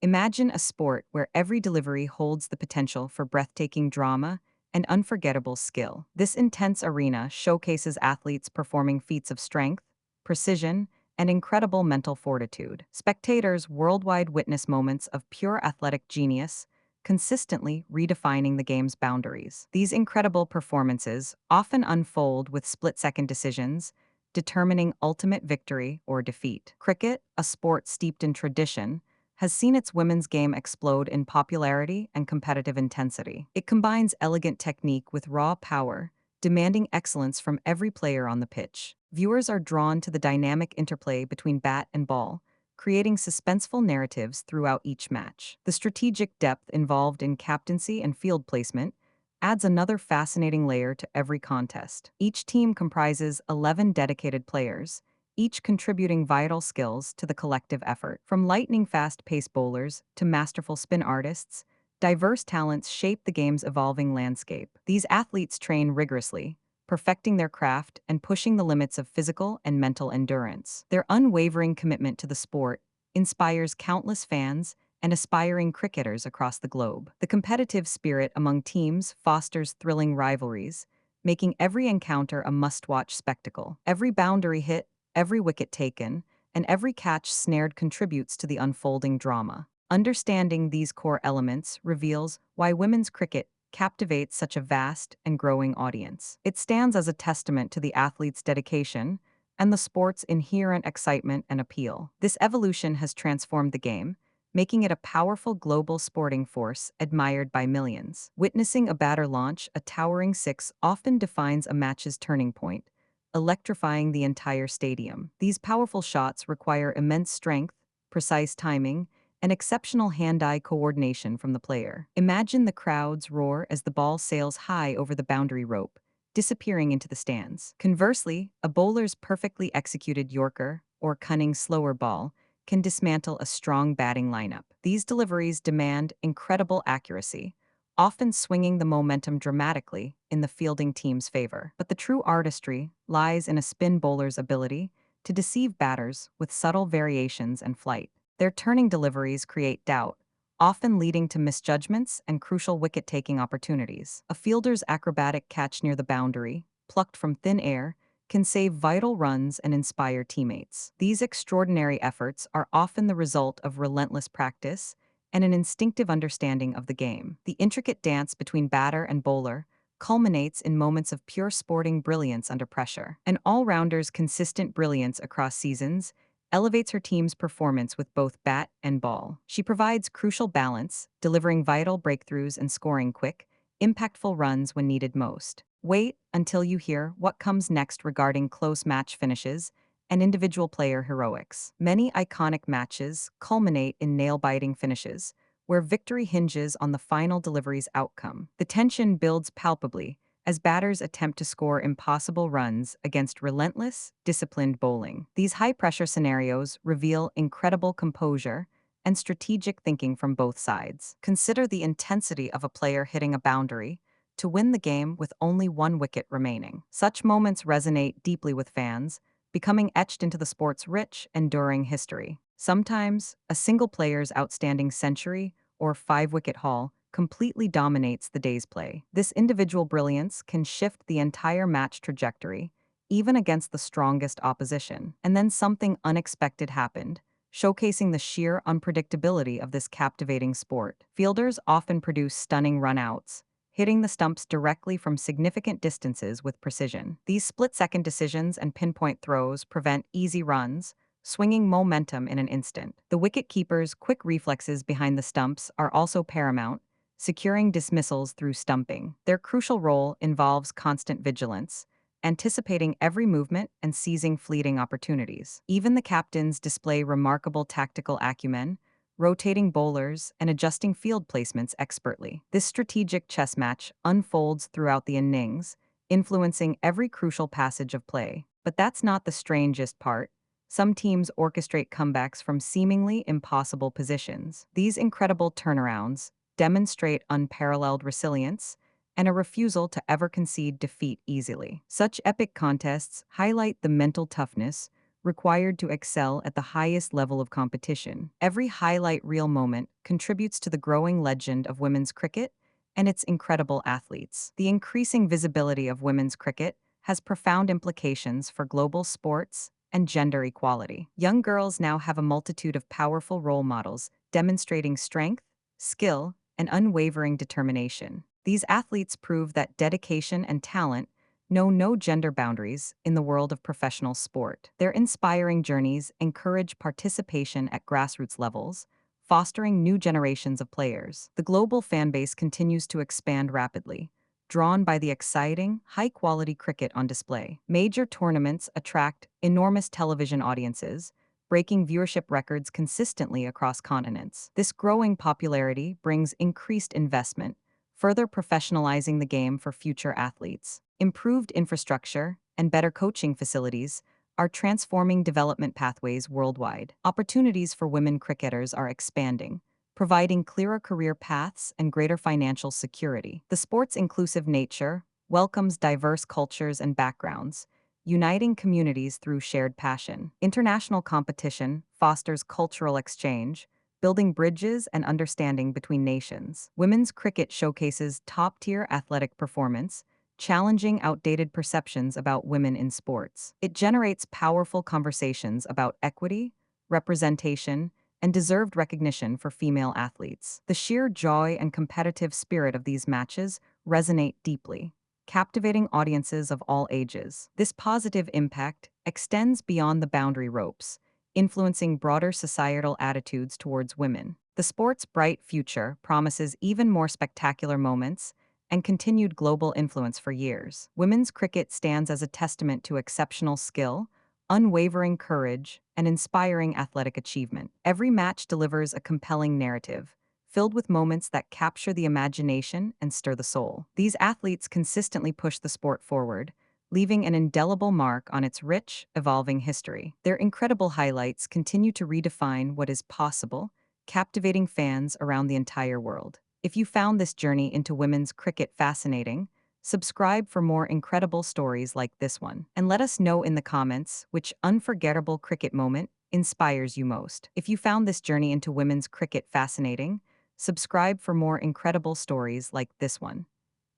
Imagine a sport where every delivery holds the potential for breathtaking drama and unforgettable skill. This intense arena showcases athletes performing feats of strength, precision, and incredible mental fortitude. Spectators worldwide witness moments of pure athletic genius, consistently redefining the game's boundaries. These incredible performances often unfold with split-second decisions, determining ultimate victory or defeat. Cricket, a sport steeped in tradition, has seen its women's game explode in popularity and competitive intensity. It combines elegant technique with raw power, demanding excellence from every player on the pitch. Viewers are drawn to the dynamic interplay between bat and ball, creating suspenseful narratives throughout each match. The strategic depth involved in captaincy and field placement adds another fascinating layer to every contest. Each team comprises 11 dedicated players, each contributing vital skills to the collective effort. From lightning-fast pace bowlers to masterful spin artists, diverse talents shape the game's evolving landscape. These athletes train rigorously, perfecting their craft and pushing the limits of physical and mental endurance. Their unwavering commitment to the sport inspires countless fans and aspiring cricketers across the globe. The competitive spirit among teams fosters thrilling rivalries, making every encounter a must-watch spectacle. Every boundary hit, every wicket taken, and every catch snared contributes to the unfolding drama. Understanding these core elements reveals why women's cricket captivates such a vast and growing audience. It stands as a testament to the athlete's dedication and the sport's inherent excitement and appeal. This evolution has transformed the game, making it a powerful global sporting force admired by millions. Witnessing a batter launch a towering six often defines a match's turning point, electrifying the entire stadium. These powerful shots require immense strength, precise timing, and exceptional hand-eye coordination from the player. Imagine the crowd's roar as the ball sails high over the boundary rope, disappearing into the stands. Conversely, a bowler's perfectly executed Yorker or cunning slower ball can dismantle a strong batting lineup. These deliveries demand incredible accuracy, often swinging the momentum dramatically in the fielding team's favor. But the true artistry lies in a spin bowler's ability to deceive batters with subtle variations and flight. Their turning deliveries create doubt, often leading to misjudgments and crucial wicket-taking opportunities. A fielder's acrobatic catch near the boundary, plucked from thin air, can save vital runs and inspire teammates. These extraordinary efforts are often the result of relentless practice and an instinctive understanding of the game. The intricate dance between batter and bowler culminates in moments of pure sporting brilliance under pressure. An all-rounder's consistent brilliance across seasons elevates her team's performance with both bat and ball. She provides crucial balance, delivering vital breakthroughs and scoring quick, impactful runs when needed most. Wait until you hear what comes next regarding close match finishes and individual player heroics. Many iconic matches culminate in nail-biting finishes, where victory hinges on the final delivery's outcome. The tension builds palpably as batters attempt to score impossible runs against relentless, disciplined bowling. These high-pressure scenarios reveal incredible composure and strategic thinking from both sides. Consider the intensity of a player hitting a boundary to win the game with only one wicket remaining. Such moments resonate deeply with fans, becoming etched into the sport's rich, enduring history. Sometimes, a single player's outstanding century or five-wicket haul completely dominates the day's play. This individual brilliance can shift the entire match trajectory, even against the strongest opposition. And then something unexpected happened, showcasing the sheer unpredictability of this captivating sport. Fielders often produce stunning run-outs, hitting the stumps directly from significant distances with precision. These split-second decisions and pinpoint throws prevent easy runs, swinging momentum in an instant. The wicket-keeper's quick reflexes behind the stumps are also paramount, securing dismissals through stumping. Their crucial role involves constant vigilance, anticipating every movement and seizing fleeting opportunities. Even the captains display remarkable tactical acumen, rotating bowlers and adjusting field placements expertly. This strategic chess match unfolds throughout the innings, influencing every crucial passage of play. But that's not the strangest part. Some teams orchestrate comebacks from seemingly impossible positions. These incredible turnarounds demonstrate unparalleled resilience and a refusal to ever concede defeat easily. Such epic contests highlight the mental toughness required to excel at the highest level of competition. Every highlight reel moment contributes to the growing legend of women's cricket and its incredible athletes. The increasing visibility of women's cricket has profound implications for global sports and gender equality. Young girls now have a multitude of powerful role models demonstrating strength, skill, and unwavering determination. These athletes prove that dedication and talent know no gender boundaries in the world of professional sport. Their inspiring journeys encourage participation at grassroots levels, fostering new generations of players. The global fan base continues to expand rapidly, drawn by the exciting, high-quality cricket on display. Major tournaments attract enormous television audiences, breaking viewership records consistently across continents. This growing popularity brings increased investment, further professionalizing the game for future athletes. Improved infrastructure and better coaching facilities are transforming development pathways worldwide. Opportunities for women cricketers are expanding, providing clearer career paths and greater financial security. The sport's inclusive nature welcomes diverse cultures and backgrounds, uniting communities through shared passion. International competition fosters cultural exchange, building bridges and understanding between nations. Women's cricket showcases top-tier athletic performance, challenging outdated perceptions about women in sports. It generates powerful conversations about equity, representation, and deserved recognition for female athletes. The sheer joy and competitive spirit of these matches resonate deeply, captivating audiences of all ages. This positive impact extends beyond the boundary ropes, influencing broader societal attitudes towards women. The sport's bright future promises even more spectacular moments and continued global influence for years. Women's cricket stands as a testament to exceptional skill, unwavering courage, and inspiring athletic achievement. Every match delivers a compelling narrative, filled with moments that capture the imagination and stir the soul. These athletes consistently push the sport forward, leaving an indelible mark on its rich, evolving history. Their incredible highlights continue to redefine what is possible, captivating fans around the entire world. If you found this journey into women's cricket fascinating, subscribe for more incredible stories like this one. And let us know in the comments which unforgettable cricket moment inspires you most. If you found this journey into women's cricket fascinating, subscribe for more incredible stories like this one.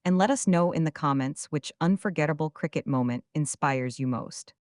And let us know in the comments which unforgettable cricket moment inspires you most.